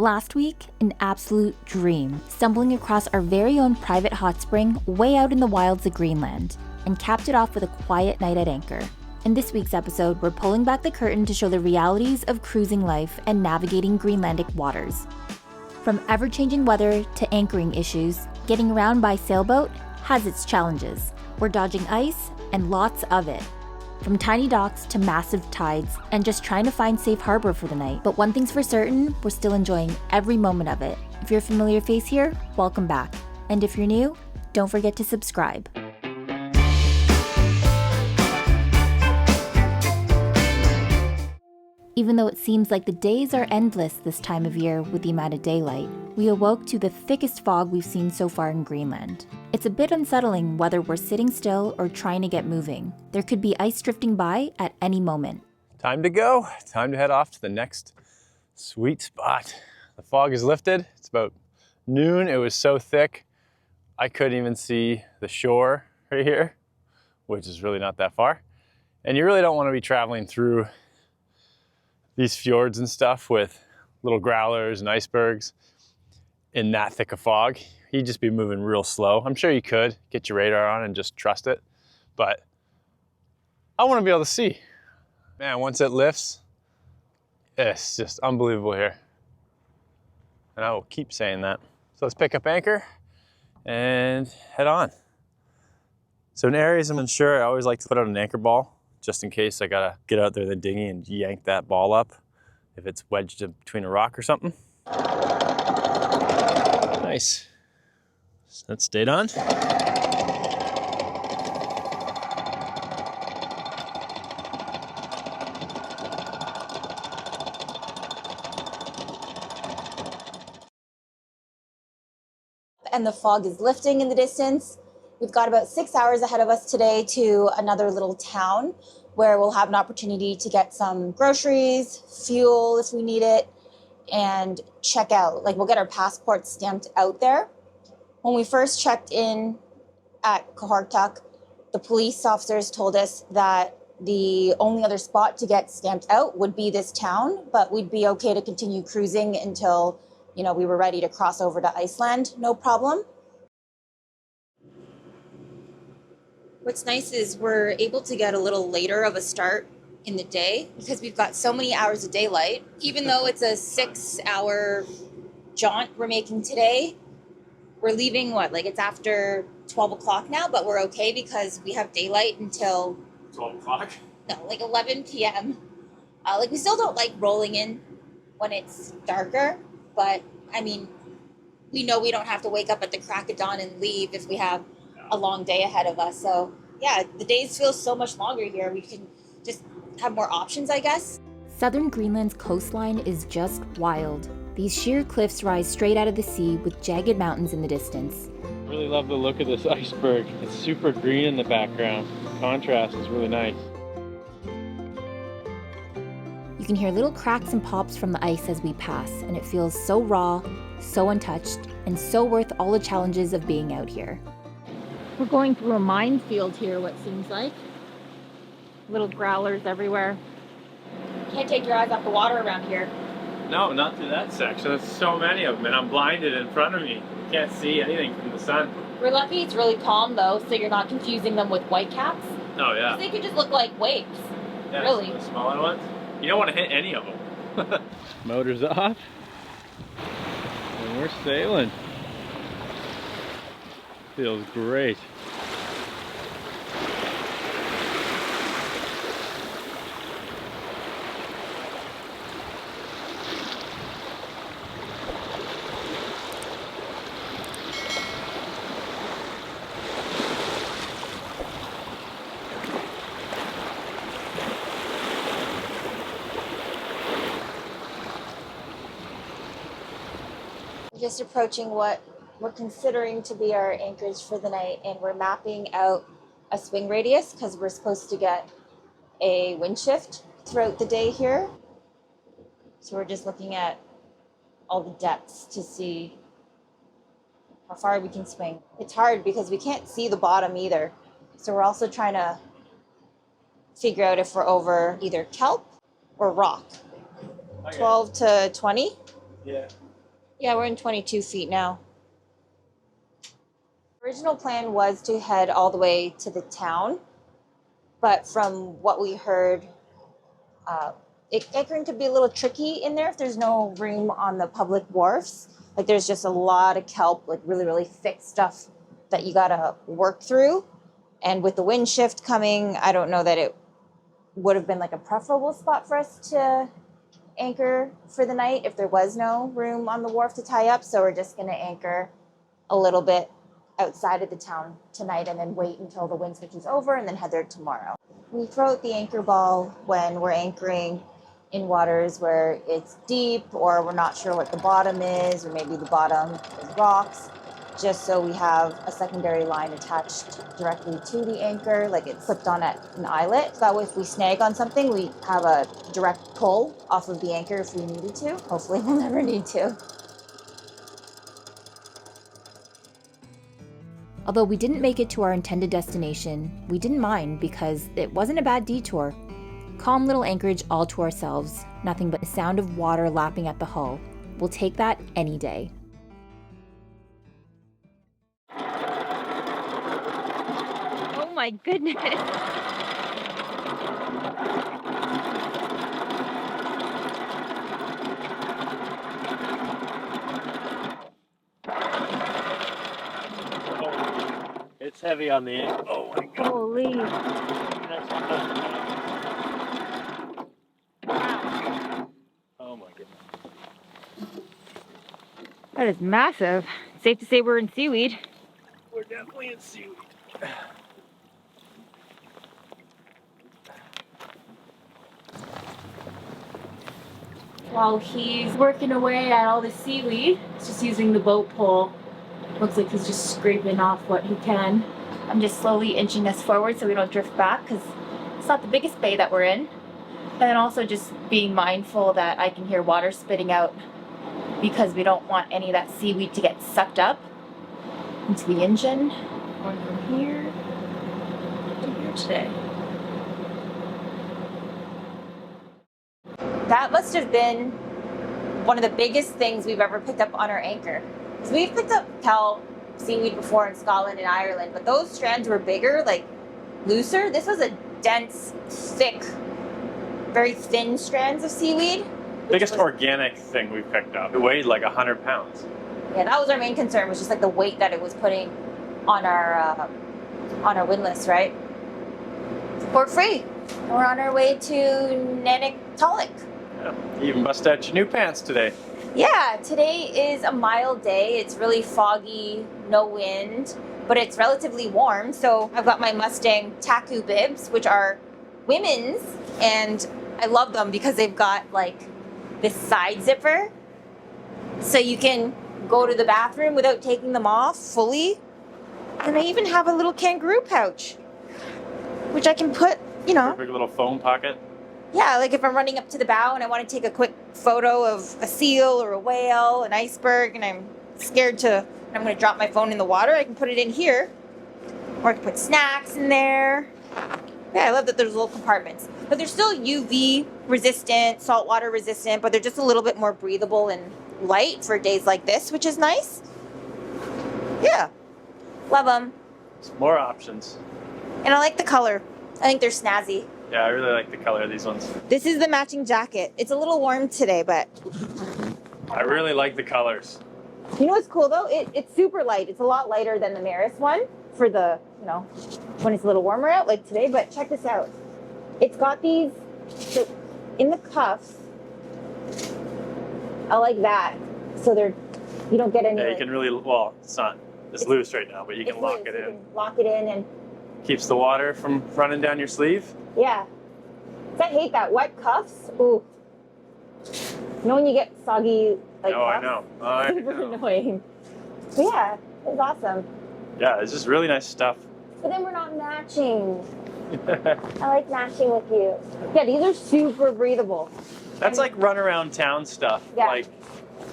Last week, an absolute dream, stumbling across our very own private hot spring way out in the wilds of Greenland, and capped it off with a quiet night at anchor. In this week's episode, we're pulling back the curtain to show the realities of cruising life and navigating Greenlandic waters. From ever-changing weather to anchoring issues, getting around by sailboat has its challenges. We're dodging ice, and lots of it. From tiny docks to massive tides, and just trying to find safe harbor for the night. But one thing's for certain, we're still enjoying every moment of it. If you're a familiar face here, welcome back. And if you're new, don't forget to subscribe. Even though it seems like the days are endless this time of year with the amount of daylight, we awoke to the thickest fog we've seen so far in Greenland. It's a bit unsettling whether we're sitting still or trying to get moving. There could be ice drifting by at any moment. Time to go. Time to head off to the next sweet spot. The fog is lifted. It's about noon. It was so thick, I couldn't even see the shore right here, which is really not that far. And you really don't want to be traveling through these fjords and stuff with little growlers and icebergs in that thick of fog. You'd just be moving real slow. I'm sure you could get your radar on and just trust it, but I want to be able to see. Man, once it lifts, it's just unbelievable here. And I will keep saying that. So let's pick up anchor and head on. So in areas I'm unsure, I always like to put out an anchor ball just in case I gotta get out there in the dinghy and yank that ball up if it's wedged in between a rock or something. Nice. So that stayed on. And the fog is lifting in the distance. We've got about 6 hours ahead of us today to another little town where we'll have an opportunity to get some groceries, fuel if we need it, and check out. Like, we'll get our passports stamped out there. When we first checked in at Nanortalik, the police officers told us that the only other spot to get stamped out would be this town, but we'd be okay to continue cruising until, we were ready to cross over to Iceland, no problem. What's nice is we're able to get a little later of a start in the day because we've got so many hours of daylight. Even though it's a 6-hour jaunt we're making today, we're leaving, it's after 12 o'clock now, but we're okay because we have daylight until 12 o'clock? No, 11 p.m. We still don't like rolling in when it's darker, but we know we don't have to wake up at the crack of dawn and leave if we have a long day ahead of us. So yeah, the days feel so much longer here. We can just have more options, I guess. Southern Greenland's coastline is just wild. These sheer cliffs rise straight out of the sea with jagged mountains in the distance. I really love the look of this iceberg. It's super green in the background. The contrast is really nice. You can hear little cracks and pops from the ice as we pass, and it feels so raw, so untouched, and so worth all the challenges of being out here. We're going through a minefield here, what seems like. Little growlers everywhere. Can't take your eyes off the water around here. No, not through that section. There's so many of them, and I'm blinded in front of me. Can't see anything from the sun. We're lucky it's really calm, though, so you're not confusing them with whitecaps. Oh, yeah. They could just look like waves. Yeah, really. The smaller ones. You don't want to hit any of them. Motor's off. And we're sailing. Feels great. Just approaching what we're considering to be our anchorage for the night, and we're mapping out a swing radius because we're supposed to get a wind shift throughout the day here. So we're just looking at all the depths to see how far we can swing. It's hard because we can't see the bottom either. So we're also trying to figure out if we're over either kelp or rock. Okay. 12 to 20? Yeah. Yeah, we're in 22 feet now. Original plan was to head all the way to the town, but from what we heard, anchoring could be a little tricky in there if there's no room on the public wharfs. Like there's just a lot of kelp, like really, really thick stuff that you gotta work through. And with the wind shift coming, I don't know that it would have been like a preferable spot for us to anchor for the night if there was no room on the wharf to tie up. So we're just gonna anchor a little bit outside of the town tonight and then wait until the wind switches over and then head there tomorrow. We throw out the anchor ball when we're anchoring in waters where it's deep or we're not sure what the bottom is, or maybe the bottom is rocks, just so we have a secondary line attached directly to the anchor, like it's clipped on at an eyelet. That way if we snag on something, we have a direct pull off of the anchor if we needed to. Hopefully we'll never need to. Although we didn't make it to our intended destination, we didn't mind because it wasn't a bad detour. Calm little anchorage all to ourselves, nothing but the sound of water lapping at the hull. We'll take that any day. Oh my goodness. It's heavy on the end. Oh my god. Holy. Oh my goodness. That is massive. Safe to say we're in seaweed. We're definitely in seaweed. While he's working away at all the seaweed, he's just using the boat pole. Looks like he's just scraping off what he can. I'm just slowly inching us forward so we don't drift back because it's not the biggest bay that we're in. And then also just being mindful that I can hear water spitting out because we don't want any of that seaweed to get sucked up into the engine. Going from here to here today. That must have been one of the biggest things we've ever picked up on our anchor. So we've picked up kelp, seaweed before in Scotland and Ireland, but those strands were bigger, like looser. This was a dense, thick, very thin strands of seaweed. Biggest organic thing we picked up. It weighed like 100 pounds. Yeah, that was our main concern, was just like the weight that it was putting on our windlass, right? We're free. We're on our way to Nanortalik. Yeah. You even busted out your new pants today. Yeah, today is a mild day. It's really foggy, no wind, but it's relatively warm. So I've got my Mustang Taku bibs, which are women's, and I love them because they've got like this side zipper. So you can go to the bathroom without taking them off fully. And they even have a little kangaroo pouch, which I can put, you know. Perfect little foam pocket. Yeah, like if I'm running up to the bow and I want to take a quick photo of a seal or a whale, an iceberg, and I'm scared to, I'm going to drop my phone in the water, I can put it in here. Or I can put snacks in there. Yeah, I love that there's little compartments. But they're still UV resistant, saltwater resistant, but they're just a little bit more breathable and light for days like this, which is nice. Yeah, love them. Some more options. And I like the color. I think they're snazzy. Yeah, I really like the color of these ones. This is the matching jacket. It's a little warm today, but I really like the colors. you know what's cool though? It's super light. It's a lot lighter than the Maris one for the, you know, when it's a little warmer out like today, but check this out. It's got these, so in the cuffs, I like that. So you don't get any. Yeah, you like, can really, well, it's loose right now, but you can it's lock loose. it You in. can lock it in and Keeps the water from running down your sleeve. yeah. 'Cause I hate that wet cuffs. Ooh. You know when you get soggy like Oh, I cuffs? know. I Super know. annoying. But yeah, it's awesome. Yeah, it's just really nice stuff. But then we're not matching. I like matching with you. Yeah, these are super breathable. That's like run around town stuff, Yeah. like,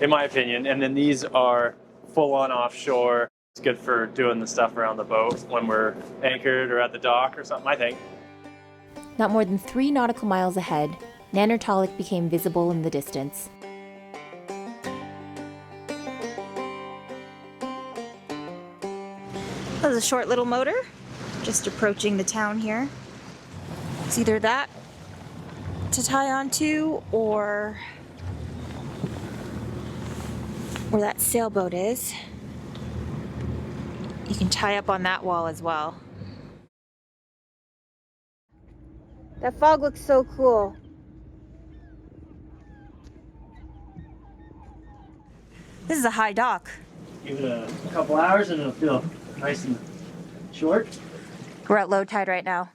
in my opinion. And then these are full on offshore. It's good for doing the stuff around the boat when we're anchored or at the dock or something, I think. Not more than 3 nautical miles ahead, Nanortalik became visible in the distance. That was a short little motor, just approaching the town here. It's either that to tie onto or where that sailboat is. You can tie up on that wall as well. That fog looks so cool. This is a high dock. Give it a couple hours and it'll feel nice and short. We're at low tide right now.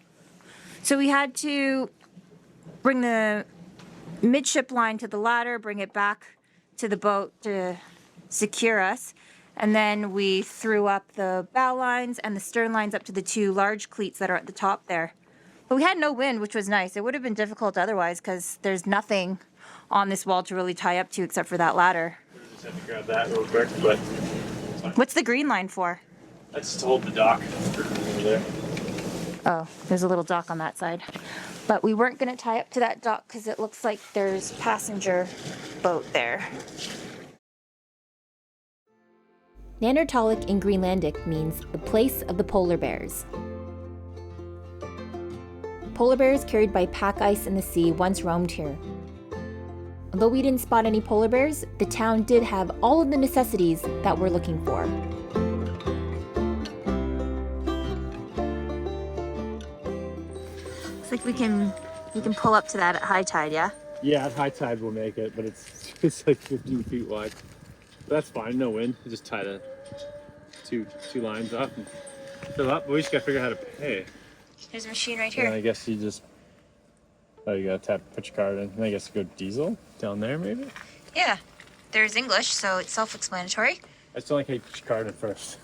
So we had to bring the midship line to the ladder, bring it back to the boat to secure us. And then we threw up the bow lines and the stern lines up to the two large cleats that are at the top there. But we had no wind, which was nice. It would have been difficult otherwise because there's nothing on this wall to really tie up to except for that ladder. We just have to grab that real quick, but What's the green line for? that's to hold the dock over there. Oh, there's a little dock on that side. But we weren't going to tie up to that dock because it looks like there's passenger boat there. Nanortalik in Greenlandic means the place of the polar bears. Polar bears carried by pack ice in the sea once roamed here. Although we didn't spot any polar bears, the town did have all of the necessities that we're looking for. Looks like we can pull up to that at high tide, yeah? Yeah, at high tide we'll make it, but it's like 15 feet wide. But that's fine, no wind. You just tie the two lines up and fill up. But we just gotta figure out how to pay. There's a machine right And here. I guess you just, oh, you gotta put your card in. And I guess go diesel down there maybe? Yeah, there's English, so it's self-explanatory. I just don't like how you put your card in first.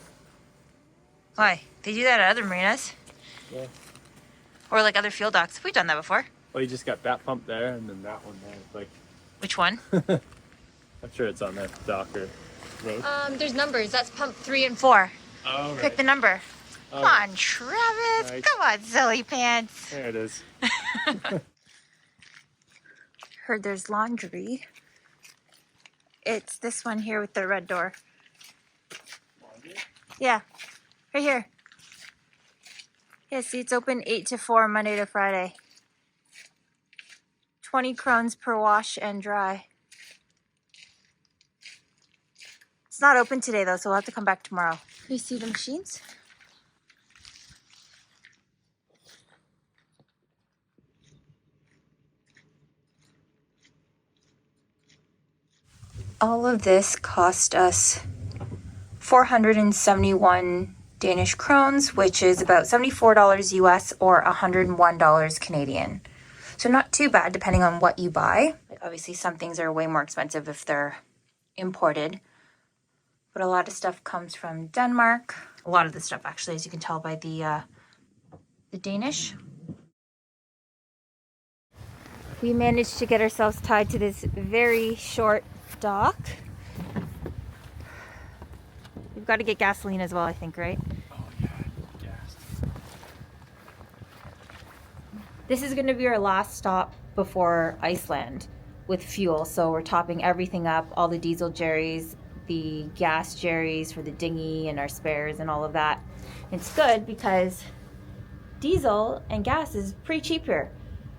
Why? They do that at other marinas. Yeah. Or like other fuel docks. We've done that before. Well, you just got that pump there and then that one there. It's like, Which one? I'm sure it's on that dock or road. There's numbers. That's pump 3 and 4. Oh, right. Pick the number. Oh, Come on, Travis. Right. Come on, silly pants. There it is. Heard there's laundry. It's this one here with the red door. Yeah, right here. Yeah, see, it's open 8 to 4, Monday to Friday. 20 krones per wash and dry. It's not open today, though, so we'll have to come back tomorrow. You see the machines? All of this cost us 471 Danish krones, which is about $74 US or $101 Canadian. So not too bad depending on what you buy. Obviously some things are way more expensive if they're imported, but a lot of stuff comes from Denmark. A lot of the stuff actually, as you can tell by the Danish. We managed to get ourselves tied to this very short dock. We've got to get gasoline as well, I think, right? Oh, yeah, gas. This is going to be our last stop before Iceland with fuel. So we're topping everything up, all the diesel jerrys, the gas jerrys for the dinghy and our spares and all of that. It's good because diesel and gas is pretty cheap here.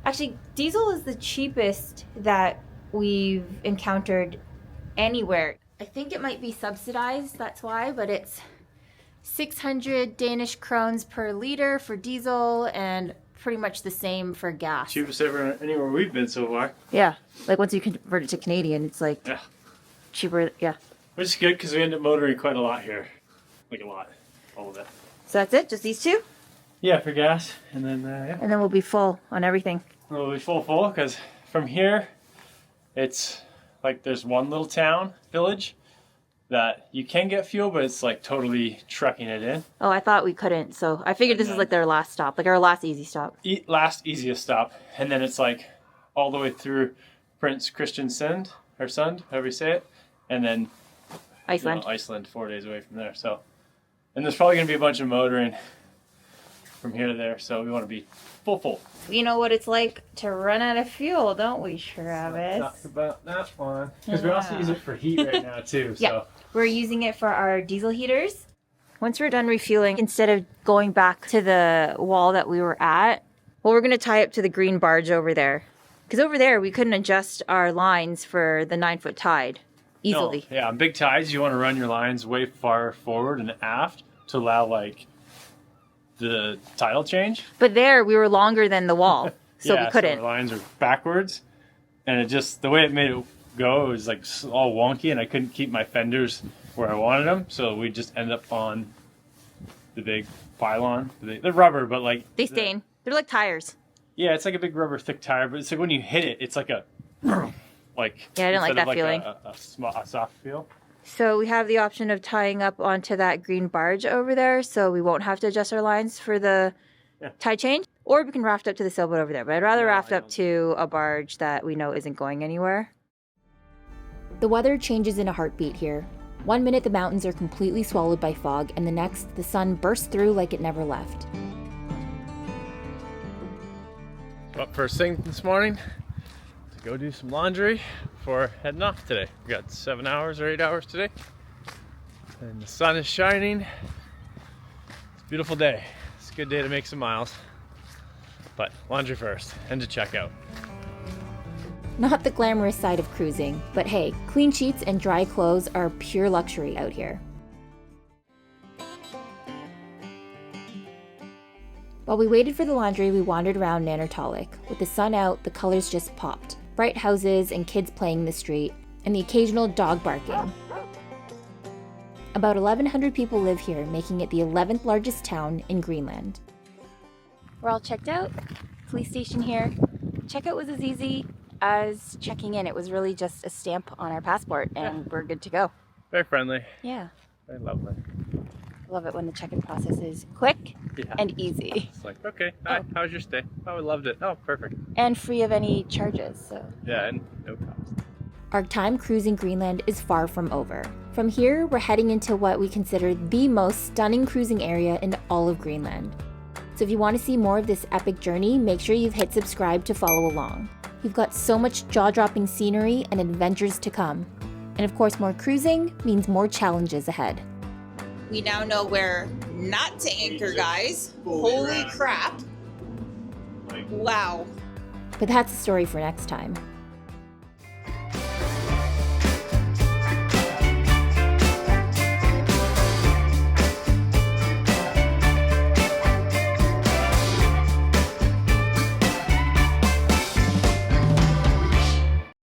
Actually, diesel is the cheapest that we've encountered anywhere. I think it might be subsidized, that's why, but it's 600 Danish krones per liter for diesel and pretty much the same for gas. Cheapest ever anywhere we've been so far. Yeah, like once you convert it to Canadian, it's like Yeah. cheaper, yeah. Which is good because we end up motoring quite a lot here. Like a lot. All of it. So that's it, just these two? Yeah, for gas. And then, yeah. And then we'll be full on everything. We'll be full because from here, it's like there's one little town, village, that you can get fuel, but it's like totally trucking it in. Oh, I thought we couldn't, so I figured this is like their last stop, like our last easy stop. Last easiest stop. And then it's like all the way through Prince Christian Sund, or Sund, however you say it. And then Iceland. Iceland 4 days away from there. So, and there's probably going to be a bunch of motoring from here to there. So we want to be full. We know what it's like to run out of fuel, don't we, Travis? Talk about that one. Because we also use it for heat right now too. So. Yeah, we're using it for our diesel heaters. Once we're done refueling, instead of going back to the wall that we were at, well, we're going to tie up to the green barge over there. Because over there, we couldn't adjust our lines for the 9-foot tide easily. No, yeah, on big tides, you want to run your lines way far forward and aft to allow, like, the tidal change. But there, we were longer than the wall, so yeah, we couldn't. So our lines are backwards, and it just, the way it made it go, it was, like, all wonky, and I couldn't keep my fenders where I wanted them, so we just ended up on the big pylon. They're rubber, but, like... They stain. They're like tires. Yeah, it's like a big rubber thick tire, but it's like when you hit it, it's like a, like... Yeah, I didn't like that feeling. A soft feel. So we have the option of tying up onto that green barge over there, so we won't have to adjust our lines for the tide change. Or we can raft up to the sailboat over there, but I'd rather raft up to a barge that we know isn't going anywhere. The weather changes in a heartbeat here. One minute the mountains are completely swallowed by fog, and the next the sun bursts through like it never left. Up first thing this morning to go do some laundry before heading off today. We got 7 hours or 8 hours today, and the sun is shining. It's a beautiful day. It's a good day to make some miles, but laundry first and to check out. Not the glamorous side of cruising, but hey, clean sheets and dry clothes are pure luxury out here. While we waited for the laundry, we wandered around Nanortalik. With the sun out, the colors just popped. Bright houses and kids playing in the street, and the occasional dog barking. About 1,100 people live here, making it the 11th largest town in Greenland. We're all checked out. Police station here. Checkout was as easy as checking in. It was really just a stamp on our passport, and we're good to go. Very friendly. Yeah. Very lovely. I love it when the check-in process is quick and easy. It's like, okay, hi, how was your stay? Oh, I loved it. Oh, perfect. And free of any charges, so. Yeah, and no cost. Our time cruising Greenland is far from over. From here, we're heading into what we consider the most stunning cruising area in all of Greenland. So if you want to see more of this epic journey, make sure you've hit subscribe to follow along. We've got so much jaw-dropping scenery and adventures to come. And of course, more cruising means more challenges ahead. We now know where not to anchor, guys. Holy crap. Wow. But that's a story for next time.